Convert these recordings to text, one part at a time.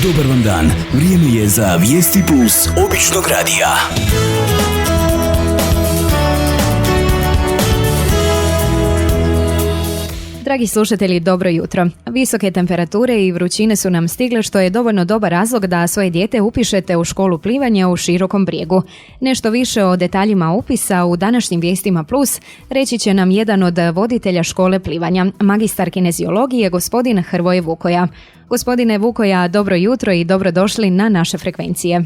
Dobar vam dan, vrijeme je za Vijesti Plus običnog radija. Dragi slušatelji, dobro jutro. Visoke temperature i vrućine su nam stigle, što je dovoljno dobar razlog da svoje dijete upišete u školu plivanja u Širokom Brijegu. Nešto više o detaljima upisa u današnjim Vijestima Plus reći će nam jedan od voditelja škole plivanja, magistar kineziologije, gospodin Hrvoje Vukoja. Gospodine Vukoja, dobro jutro i dobrodošli na naše frekvencije.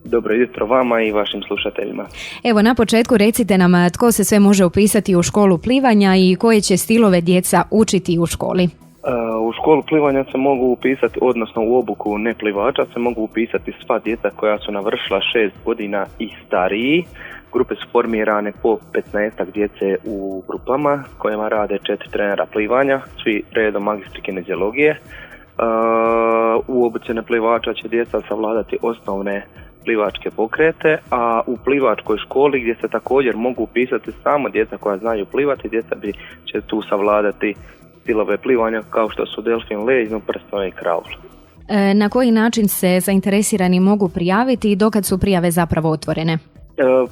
Dobro jutro vama i vašim slušateljima. Evo, na početku recite nam tko se sve može upisati u školu plivanja i koje će stilove djeca učiti u školi. U školu plivanja se mogu upisati, odnosno u obuku neplivača se mogu upisati sva djeca koja su navršila 6 godina i stariji. Grupe su formirane po 15 djece u grupama kojima rade 4 trenera plivanja, svi redom magistri kineziologije. U obuci neplivača će djeca savladati osnovne plivačke pokrete, a u plivačkoj školi gdje se također mogu upisati samo djeca koja znaju plivati, djeca će tu savladati stilove plivanja kao što su delfin, lezno, prsteno i kraul. Na koji način se zainteresirani mogu prijaviti i dokad su prijave zapravo otvorene?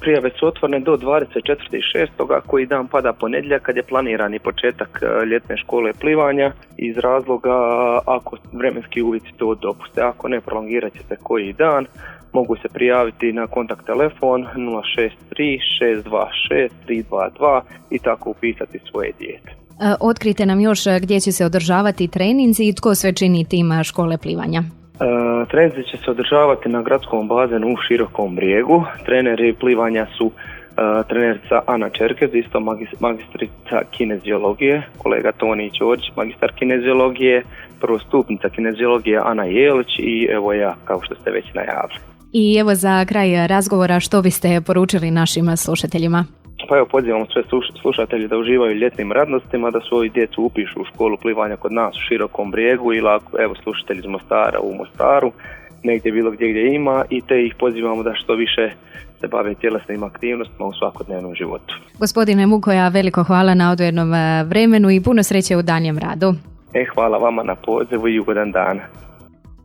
Prijave su otvorene do 24.6. koji dan pada ponedjeljak kad je planirani početak ljetne škole plivanja, iz razloga ako vremenski uvjeti to dopuste. Ako ne, prolongirat će se koji dan. Mogu se prijaviti na kontakt telefon 063 626 322 i tako upisati svoje dijete. Otkrite nam još gdje će se održavati treninzi i tko sve čini tim škole plivanja. Treninzi će se održavati na gradskom bazenu u Širokom Brijegu. Treneri plivanja su trenerica Ana Čerkez, isto magistrica kineziologije, kolega Toni Ćorić, magistar kineziologije, prvostupnica kineziologije Ana Jelić i evo ja, kao što ste već najavili. I evo za kraj razgovora, što biste poručili našim slušateljima? Pa evo, pozivamo sve slušatelji da uživaju ljetnim radnostima, da svoju djecu upišu u školu plivanja kod nas u Širokom Brijegu ili ako, evo, slušatelji iz Mostara u Mostaru, negdje bilo gdje ima, i te ih pozivamo da što više se bave tjelesnim aktivnostima u svakodnevnom životu. Gospodine Vukoja, veliko hvala na odvojenom vremenu i puno sreće u danjem radu. Hvala vama na pozivu i ugodan dan.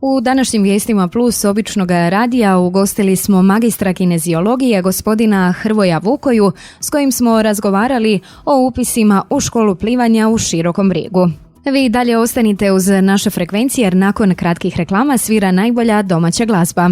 U današnjim Vijestima Plus običnog radija ugostili smo magistra kineziologije gospodina Hrvoja Vukoju, s kojim smo razgovarali o upisima u školu plivanja u Širokom Brijegu. Vi dalje ostanite uz naše frekvencije jer nakon kratkih reklama svira najbolja domaća glazba.